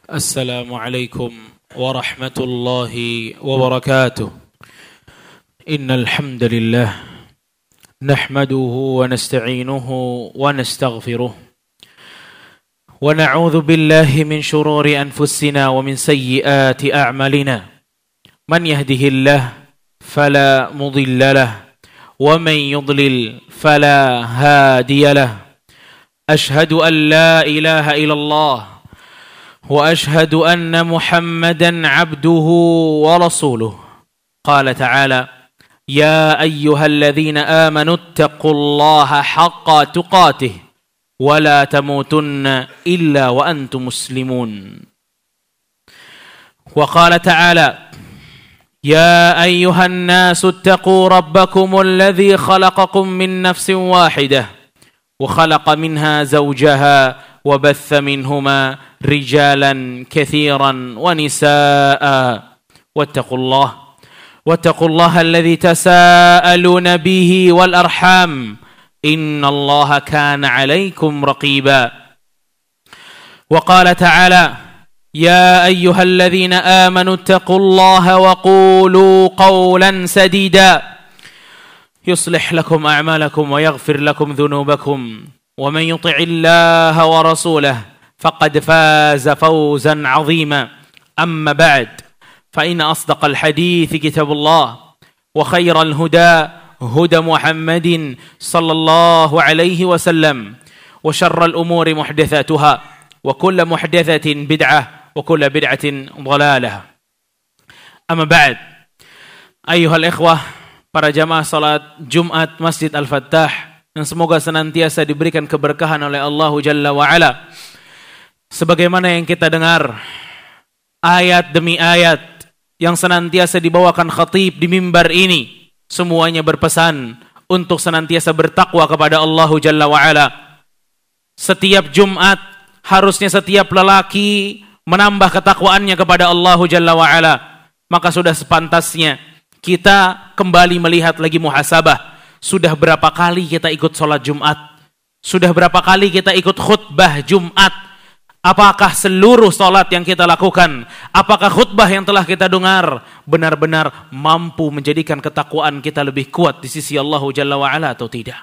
السلام عليكم ورحمة الله وبركاته إن الحمد لله نحمده ونستعينه ونستغفره ونعوذ بالله من شرور أنفسنا ومن سيئات أعمالنا من يهده الله فلا مضل له ومن يضلل فلا هادي له أشهد أن لا إله إلا الله وأشهد أن محمدا عبده ورسوله قال تعالى يا أيها الذين آمنوا اتقوا الله حق تقاته ولا تموتن إلا وأنتم مسلمون وقال تعالى يا أيها الناس اتقوا ربكم الذي خلقكم من نفس واحدة وخلق منها زوجها وبث منهما رجالا كثيرا ونساء واتقوا الله الذي تساءلون به والأرحام إن الله كان عليكم رقيبا وقال تعالى يا أيها الذين آمنوا اتقوا الله وقولوا قولا سديدا يصلح لكم أعمالكم ويغفر لكم ذنوبكم ومن يطع الله ورسوله فقد فاز فوزا عظيما أما بعد فإن أصدق الحديث كتاب الله وخير الهدى هدى محمد صلى الله عليه وسلم وشر الأمور محدثاتها وكل محدثة بدعة وكل بدعة ضلالة أما بعد أيها الإخوة para jamaah salat Jumat Masjid Al-Fattah yang semoga senantiasa diberikan keberkahan oleh Allah Jalla wa'ala. Sebagaimana yang kita dengar ayat demi ayat yang senantiasa dibawakan khatib di mimbar ini, semuanya berpesan untuk senantiasa bertakwa kepada Allah Jalla wa'ala. Setiap Jumat harusnya setiap lelaki menambah ketakwaannya kepada Allah Jalla wa'ala. Maka sudah sepantasnya kita kembali melihat lagi muhasabah. Sudah berapa kali kita ikut sholat Jumat? Sudah berapa kali kita ikut khutbah Jumat? Apakah seluruh sholat yang kita lakukan, apakah khutbah yang telah kita dengar benar-benar mampu menjadikan ketakwaan kita lebih kuat di sisi Allah Jalla wa'ala atau tidak?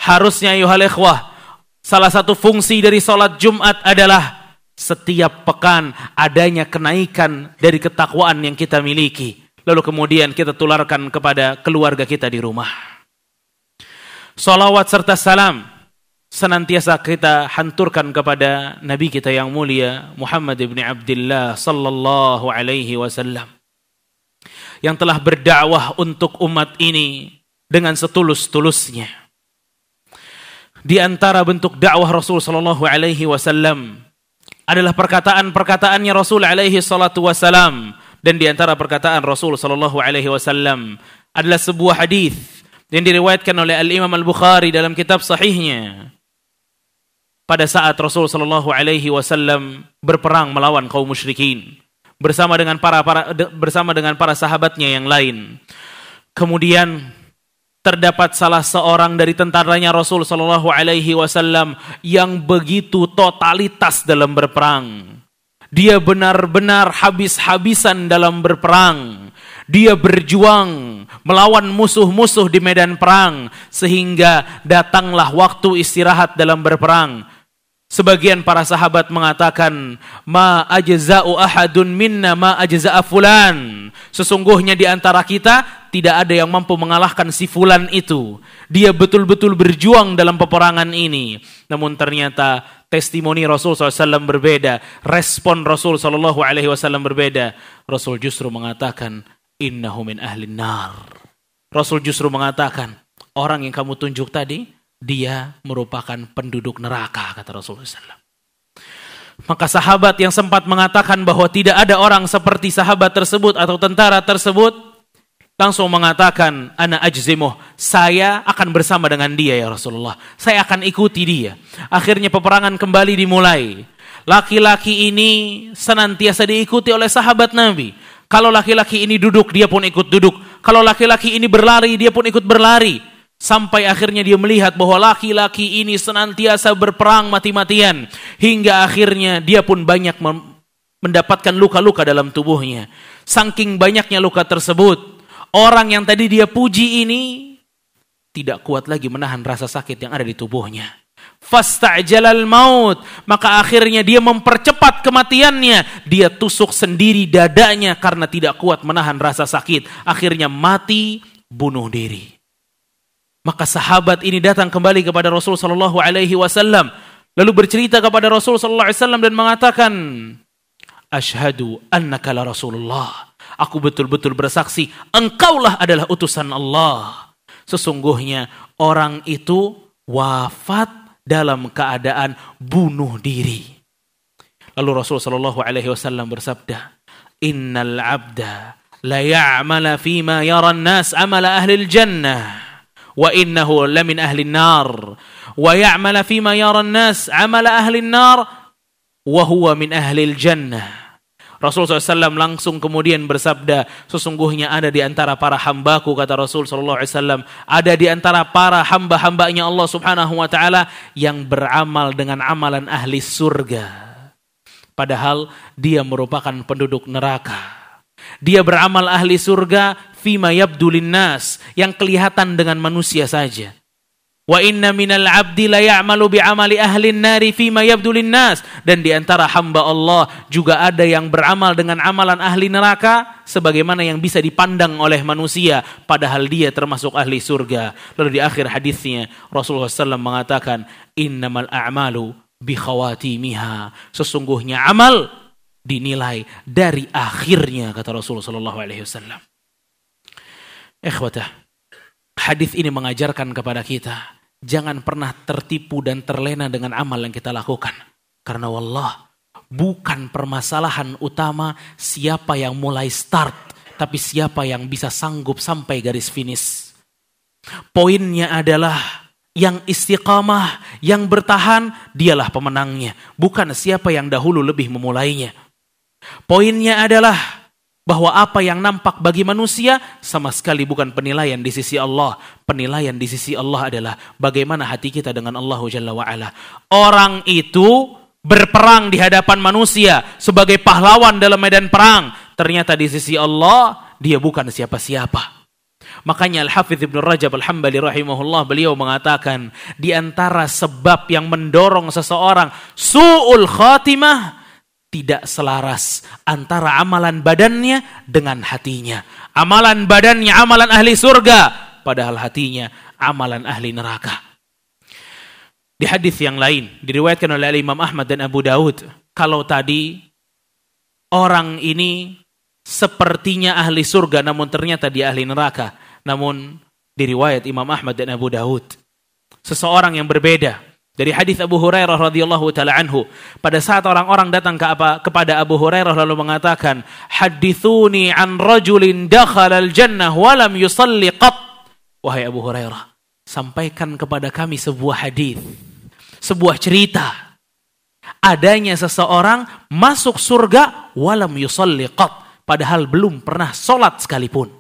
Harusnya ayuhal ikhwah, salah satu fungsi dari sholat Jumat adalah setiap pekan adanya kenaikan dari ketakwaan yang kita miliki. Lalu kemudian kita tularkan kepada keluarga kita di rumah. Salawat serta salam senantiasa kita hanturkan kepada Nabi kita yang mulia Muhammad ibn Abdullah sallallahu alaihi wasallam yang telah berdakwah untuk umat ini dengan setulus-tulusnya. Di antara bentuk dakwah Rasul sallallahu alaihi wasallam adalah perkataan-perkataannya Rasul alaihi salatu wasallam. Dan di antara perkataan Rasul sallallahu alaihi wasallam adalah sebuah hadis yang diriwayatkan oleh Al-Imam Al-Bukhari dalam kitab sahihnya. Pada saat Rasul sallallahu alaihi wasallam berperang melawan kaum musyrikin bersama dengan para sahabatnya yang lain. Kemudian terdapat salah seorang dari tentaranya Rasul sallallahu alaihi wasallam yang begitu totalitas dalam berperang. Dia benar-benar habis-habisan dalam berperang. Dia berjuang melawan musuh-musuh di medan perang sehingga datanglah waktu istirahat dalam berperang. Sebagian para sahabat mengatakan, ma ajza'u ahadun minna ma ajza'a fulan. Sesungguhnya di antara kita tidak ada yang mampu mengalahkan si fulan itu. Dia betul-betul berjuang dalam peperangan ini. Namun ternyata testimoni Rasul SAW berbeda. Respon Rasul SAW berbeda. Rasul justru mengatakan, innahu min ahlin nar. Rasul justru mengatakan, orang yang kamu tunjuk tadi, dia merupakan penduduk neraka, kata Rasulullah SAW. Maka sahabat yang sempat mengatakan bahwa tidak ada orang seperti sahabat tersebut atau tentara tersebut, langsung mengatakan, ana ajzimuh, saya akan bersama dengan dia ya Rasulullah. Saya akan ikuti dia. Akhirnya peperangan kembali dimulai. Laki-laki ini senantiasa diikuti oleh sahabat Nabi. Kalau laki-laki ini duduk, dia pun ikut duduk. Kalau laki-laki ini berlari, dia pun ikut berlari. Sampai akhirnya dia melihat bahwa laki-laki ini senantiasa berperang mati-matian. Hingga akhirnya dia pun banyak mendapatkan luka-luka dalam tubuhnya. Saking banyaknya luka tersebut, orang yang tadi dia puji ini tidak kuat lagi menahan rasa sakit yang ada di tubuhnya. Fasta'jalal maut, maka akhirnya dia mempercepat kematiannya. Dia tusuk sendiri dadanya karena tidak kuat menahan rasa sakit. Akhirnya mati, bunuh diri. Maka sahabat ini datang kembali kepada Rasul sallallahu alaihi wasallam, lalu bercerita kepada Rasul sallallahu alaihi wasallam dan mengatakan, "Asyhadu annaka la Rasulullah." Aku betul-betul bersaksi engkaulah adalah utusan Allah. Sesungguhnya orang itu wafat dalam keadaan bunuh diri. Lalu Rasul sallallahu alaihi wasallam bersabda, "Innal 'abda la ya'mala fima yara an-nas 'amala ahli al-jannah. Wa innahu lamin ahli an-nar wa ya'mala fima yara an-nas 'amala ahli an-nar wa huwa min ahli al-jannah." Rasul SAW langsung kemudian bersabda, sesungguhnya ada di antara para hambaku, kata Rasul SAW, ada di antara para hamba-hambanya Allah Subhanahu wa ta'ala yang beramal dengan amalan ahli surga, padahal dia merupakan penduduk neraka. Dia beramal ahli surga fima yabdu linnas, yang kelihatan dengan manusia saja. Wa inna minal abdi la ya'malu bi'amali ahli nari fima yabdu linnas, dan di antara hamba Allah juga ada yang beramal dengan amalan ahli neraka sebagaimana yang bisa dipandang oleh manusia, padahal dia termasuk ahli surga. Lalu di akhir hadisnya Rasulullah SAW mengatakan, innamal a'malu bi khawatimiha, sesungguhnya amal dinilai dari akhirnya, kata Rasulullah SAW. Ikhwatah, hadis ini mengajarkan kepada kita, jangan pernah tertipu dan terlena dengan amal yang kita lakukan. Karena wallah, bukan permasalahan utama siapa yang mulai start, tapi siapa yang bisa sanggup sampai garis finish. Poinnya adalah yang istiqamah, yang bertahan, dialah pemenangnya. Bukan siapa yang dahulu lebih memulainya. Poinnya adalah bahwa apa yang nampak bagi manusia sama sekali bukan penilaian di sisi Allah. Penilaian di sisi Allah adalah bagaimana hati kita dengan Allah Jalla wa'ala. Orang itu berperang di hadapan manusia sebagai pahlawan dalam medan perang. Ternyata di sisi Allah dia bukan siapa-siapa. Makanya Al-Hafidz Ibnu Rajab Al-Hambali rahimahullah, beliau mengatakan, di antara sebab yang mendorong seseorang su'ul khatimah, tidak selaras antara amalan badannya dengan hatinya. Amalan badannya amalan ahli surga, padahal hatinya amalan ahli neraka. Di hadis yang lain diriwayatkan oleh Imam Ahmad dan Abu Daud, kalau tadi orang ini sepertinya ahli surga namun ternyata dia ahli neraka. Namun di riwayat Imam Ahmad dan Abu Daud, seseorang yang berbeda. Dari hadis Abu Hurairah radhiyallahu taala anhu, pada saat orang-orang datang kepada Abu Hurairah lalu mengatakan, "Hadithuni an rajulin dakhala al-jannah wa lam yusalli qat." Wahai Abu Hurairah, sampaikan kepada kami sebuah hadis, sebuah cerita. Adanya seseorang masuk surga wa lam yusalli qat, padahal belum pernah salat sekalipun.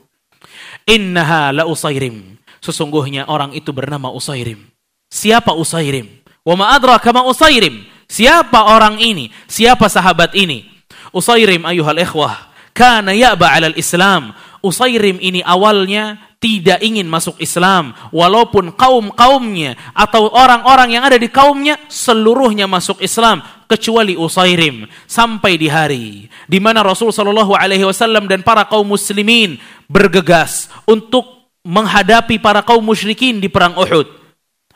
Innaha la Usairim, sesungguhnya orang itu bernama Usairim. Siapa Usairim? Wa ma adraka ma Usairim? Siapa orang ini? Siapa sahabat ini? Usairim ayuhal ikhwah, kana ya'ba 'alal Islam. Usairim ini awalnya tidak ingin masuk Islam, walaupun kaum-kaumnya atau orang-orang yang ada di kaumnya seluruhnya masuk Islam kecuali Usairim. Sampai di hari di mana Rasul sallallahu alaihi wasallam dan para kaum muslimin bergegas untuk menghadapi para kaum musyrikin di perang Uhud.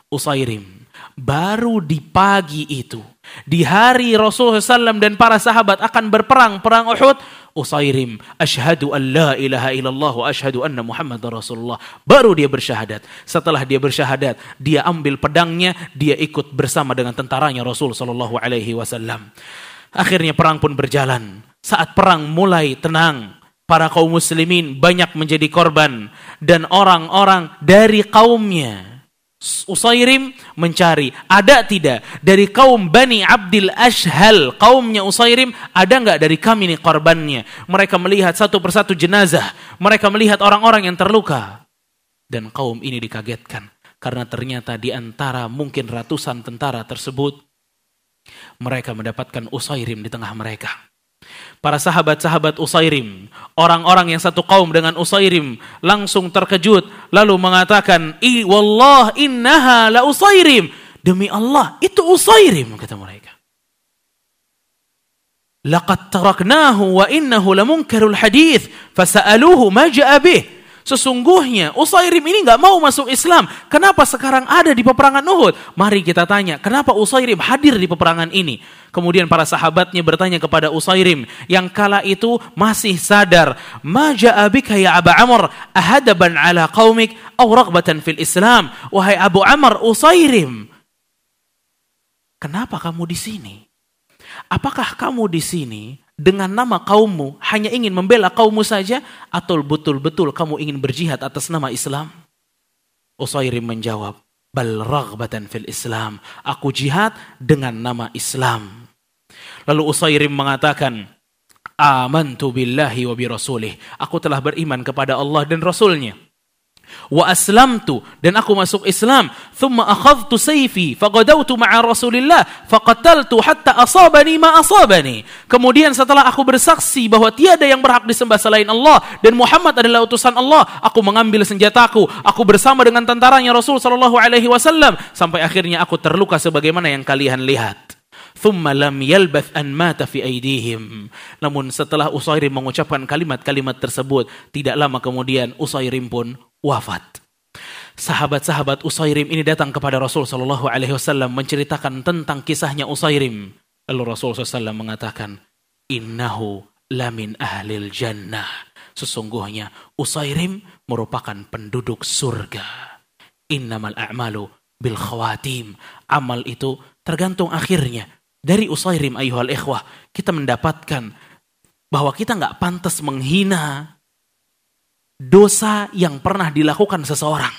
Usairim baru di pagi itu, di hari Rasulullah SAW dan para sahabat akan berperang perang Uhud, Usairim, asyhadu an la ilaha illallah wa asyhadu anna Muhammadar Rasulullah. Baru dia bersyahadat. Setelah dia bersyahadat, dia ambil pedangnya, dia ikut bersama dengan tentaranya Rasul sallallahu alaihi wasallam. Akhirnya perang pun berjalan. Saat perang mulai tenang, para kaum muslimin banyak menjadi korban dan orang-orang dari kaumnya Usairim mencari, ada tidak dari kaum Bani Abdil Ashhal, kaumnya Usairim, ada enggak dari kami nih korbannya. Mereka melihat satu persatu jenazah, mereka melihat orang-orang yang terluka, dan kaum ini dikagetkan. Karena ternyata di antara mungkin ratusan tentara tersebut, mereka mendapatkan Usairim di tengah mereka. Para sahabat-sahabat Usairim, orang-orang yang satu kaum dengan Usairim, langsung terkejut, lalu mengatakan, wallah innaha la Usairim. Demi Allah, itu Usairim, kata mereka. Laqad taraknahu wa innahu lamunkarul hadith, fasa'aluhu ma ja'a bih. Sesungguhnya Usairim ini nggak mau masuk Islam. Kenapa sekarang ada di peperangan Uhud? Mari kita tanya, kenapa Usairim hadir di peperangan ini? Kemudian para sahabatnya bertanya kepada Usairim yang kala itu masih sadar. Ma ja'a bika ya Aba Amr ahadaban ala qaumik aw raghbatan fil Islam. Wahai Abu Amr, Usairim, kenapa kamu di sini? Apakah kamu di sini dengan nama kaummu hanya ingin membela kaummu saja, atau betul-betul kamu ingin berjihad atas nama Islam? Usairim menjawab, bal raghbatan fil Islam. Aku jihad dengan nama Islam. Lalu Usairim mengatakan, amantu billahi wa bi rasulih. Aku telah beriman kepada Allah dan Rasulnya. Wa aslamtu, dan aku masuk Islam. Thumma akhadhtu sayfi faqadawtu ma'a Rasulillah faqataltu hatta asabani ma asabani. Kemudian setelah aku bersaksi bahwa tiada yang berhak disembah selain Allah dan Muhammad adalah utusan Allah, aku mengambil senjataku, aku bersama dengan tentaranya Rasul sallallahu alaihi wasallam sampai akhirnya aku terluka sebagaimana yang kalian lihat. Thumma lam yalbath an mata fi aydihim. Namun setelah Usairim mengucapkan kalimat-kalimat tersebut, tidak lama kemudian Usairim pun wafat. Sahabat-sahabat Usairim ini datang kepada Rasul sallallahu alaihi wasallam menceritakan tentang kisahnya Usairim. Lalu Rasul SAW mengatakan, innahu lamin ahlil jannah. Sesungguhnya Usairim merupakan penduduk surga. Innamal a'malu bil khawatim. Amal itu tergantung akhirnya. Dari Usairim ayuhal ikhwah, kita mendapatkan bahwa kita nggak pantas menghina dosa yang pernah dilakukan seseorang.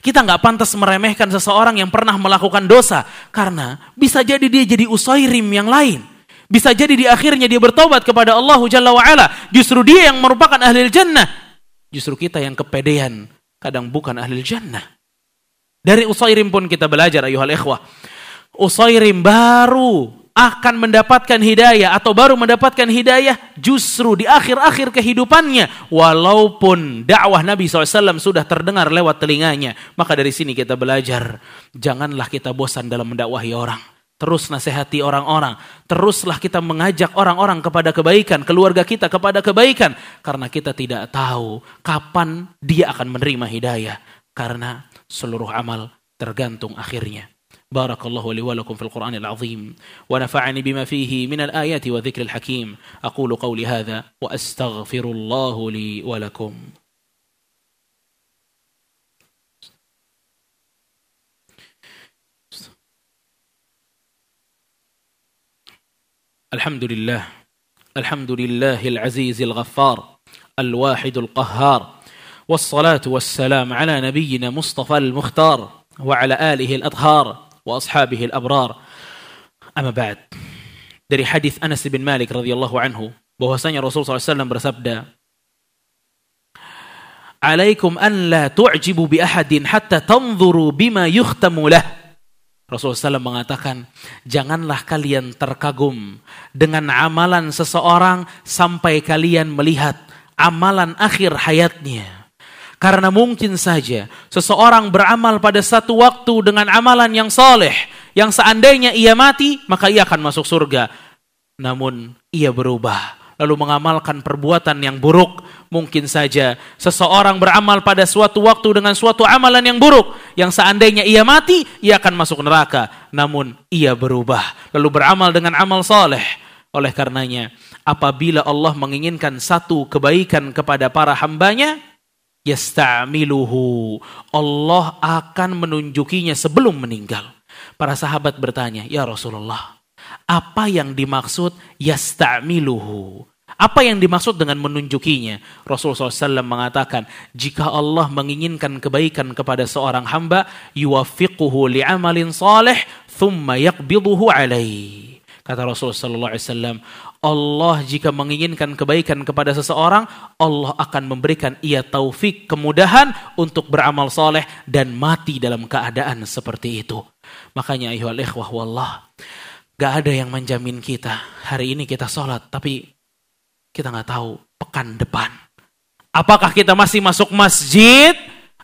Kita nggak pantas meremehkan seseorang yang pernah melakukan dosa, karena bisa jadi dia jadi Usairim yang lain. Bisa jadi di akhirnya dia bertobat kepada Allah Jalla wa'ala. Justru dia yang merupakan ahlil jannah. Justru kita yang kepedean, kadang bukan ahlil jannah. Dari Usairim pun kita belajar ayuhal ikhwah. Usairim baru akan mendapatkan hidayah atau baru mendapatkan hidayah justru di akhir-akhir kehidupannya. Walaupun dakwah Nabi SAW sudah terdengar lewat telinganya. Maka dari sini kita belajar, janganlah kita bosan dalam mendakwahi orang. Terus nasihati orang-orang. Teruslah kita mengajak orang-orang kepada kebaikan. Keluarga kita kepada kebaikan. Karena kita tidak tahu kapan dia akan menerima hidayah. Karena seluruh amal tergantung akhirnya. بارك الله لي ولكم في القرآن العظيم ونفعني بما فيه من الآيات وذكر الحكيم أقول قولي هذا وأستغفر الله لي ولكم الحمد لله العزيز الغفار الواحد القهار والصلاة والسلام على نبينا مصطفى المختار وعلى آله الأطهار وأصحابه الأبرار. Amma ba'd. Dari hadis Anas bin Malik radhiyallahu anhu bahwasanya Rasul SAW bersabda, "Alaikum an la tu'jibu bi ahadin hatta tanzuru bima yukhtamu lah." Rasul SAW mengatakan, janganlah kalian terkagum dengan amalan seseorang sampai kalian melihat amalan akhir hayatnya. Karena mungkin saja seseorang beramal pada satu waktu dengan amalan yang saleh, yang seandainya ia mati, maka ia akan masuk surga. Namun ia berubah, lalu mengamalkan perbuatan yang buruk. Mungkin saja seseorang beramal pada suatu waktu dengan suatu amalan yang buruk, yang seandainya ia mati, ia akan masuk neraka. Namun ia berubah, lalu beramal dengan amal saleh. Oleh karenanya, apabila Allah menginginkan satu kebaikan kepada para hambanya, yasta'miluhu, Allah akan menunjukinya sebelum meninggal. Para sahabat bertanya, ya Rasulullah, apa yang dimaksud yasta'miluhu? Apa yang dimaksud dengan menunjukinya? Rasulullah SAW mengatakan, jika Allah menginginkan kebaikan kepada seorang hamba, yuwaffiquhu li'amalin salih, thumma yaqbiduhu alaih. Kata Rasulullah sallallahu alaihi wasallam, Allah jika menginginkan kebaikan kepada seseorang, Allah akan memberikan ia taufik, kemudahan untuk beramal soleh dan mati dalam keadaan seperti itu. Makanya ayyuhal ikhwah wallah, gak ada yang menjamin kita hari ini kita sholat, tapi kita gak tahu pekan depan apakah kita masih masuk masjid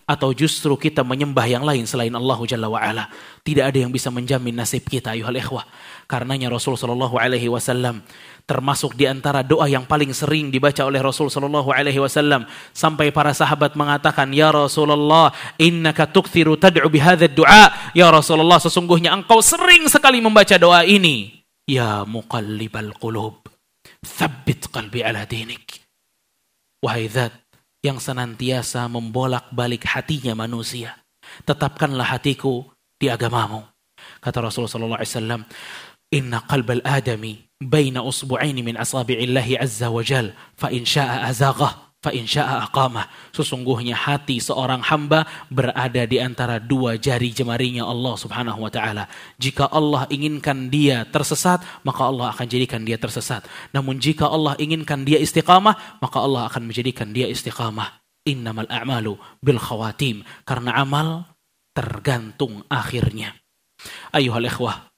atau justru kita menyembah yang lain selain Allah Jalla wa'ala. Tidak ada yang bisa menjamin nasib kita ayuhal ikhwah. Karenanya Rasul sallallahu alaihi wasallam termasuk di antara doa yang paling sering dibaca oleh Rasul sallallahu alaihi wasallam sampai para sahabat mengatakan, "Ya Rasulullah, innaka tukthiru tad'u bihadzal du'a." Ya Rasulullah, sesungguhnya engkau sering sekali membaca doa ini. Ya muqallibal qulub, tsabbit qalbi ala dinik. Wahai zat yang senantiasa membolak-balik hatinya manusia, tetapkanlah hatiku di agamamu. Kata Rasulullah sallallahu alaihi wasallam, "Inna qalbal adami baina usbu'aini min asabi'illahi azza wa jal, fa in syaa'a azaghah, fa in syaa'a aqamah." Sesungguhnya hati seorang hamba berada di antara dua jari jemarinya Allah Subhanahu wa taala. Jika Allah inginkan dia tersesat, maka Allah akan jadikan dia tersesat. Namun jika Allah inginkan dia istiqamah, maka Allah akan menjadikan dia istiqamah. Innamal a'malu bil khawatim, karena amal tergantung akhirnya. Ayuhal ikhwah,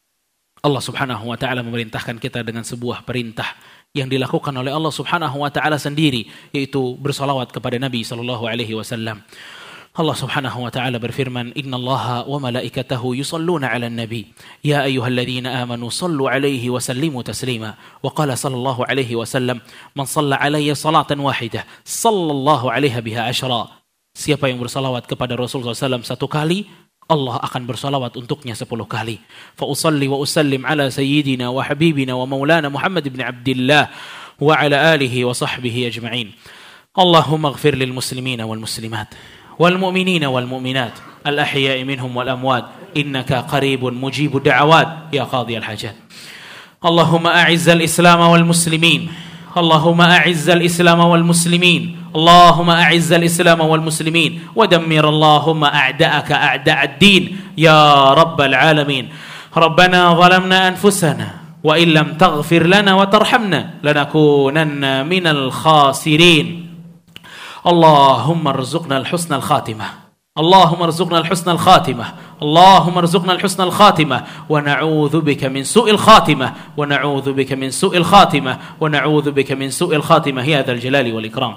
Allah Subhanahu wa taala memerintahkan kita dengan sebuah perintah yang dilakukan oleh Allah Subhanahu wa taala sendiri, yaitu bersalawat kepada Nabi sallallahu alaihi wasallam. Allah Subhanahu wa taala berfirman, "Innallaha wa malaikatahu yusalluna 'alan nabi, ya ayyuhalladzina amanu sallu 'alaihi wa sallimu taslima." Wa qala sallallahu alaihi wasallam, "Man shalla 'alayya salatan wahidah, sallallahu 'alaiha biha asyra." Siapa yang bersalawat kepada Rasulullah SAW satu kali, Allah akan bersalawat untuknya 10 kali. Fa usalli wa usallim ala sayyidina wa habibina wa maulana Muhammad ibn Abdillah wa ala alihi wa sahbihi ajma'in. Allahumma ighfir lil muslimina wal muslimat wal mu'minina wal mu'minat al ahya'i minhum wal amwat innaka qaribun mujibud da'awat ya qadhi al hajat. Allahumma a'izzal islam wal muslimin. Allahumma a'izzal islam wal muslimin. اللهم أعز الإسلام والمسلمين ودمر اللهم أعداءك أعداء الدين يا رب العالمين. ربنا ظلمنا أنفسنا وإن لم تغفر لنا وترحمنا لنكونن من الخاسرين. اللهم ارزقنا الحسن الخاتمة. اللهم ارزقنا الحسن الخاتمة. اللهم ارزقنا الحسن الخاتمة ونعوذ بك من سوء الخاتمة ونعوذ بك من سوء الخاتمة ونعوذ بك من سوء الخاتمة يا ذا الجلال والإكرام.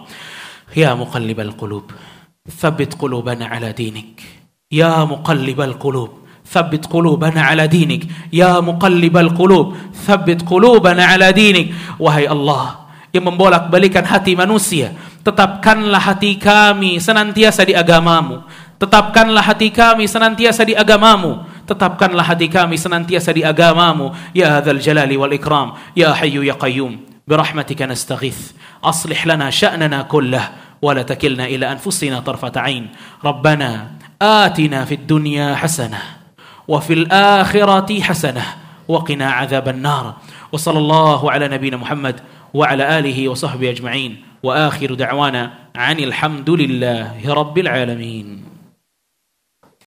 يا مقلب القلوب ثبت قلوبنا على دينك. يا مقلب القلوب ثبت قلوبنا على دينك. يا مقلب القلوب ثبت قلوبنا على دينك. Wahai Allah yang membolak-balikan hati manusia, tetapkanlah hati kami senantiasa di agamamu. Tetapkanlah hati kami senantiasa di agamamu. Tetapkanlah hati kami senantiasa di agamamu. Ya dzal jalali wal ikram. Ya hayyu ya qayyum. برحمتك نستغيث أصلح لنا شأننا كله ولا تكلنا إلى أنفسنا طرفة عين. ربنا آتنا في الدنيا حسنة وفي الآخرة حسنة وقنا عذاب النار. وصلى الله على نبينا محمد وعلى آله وصحبه أجمعين وآخر دعوانا عن الحمد لله رب العالمين.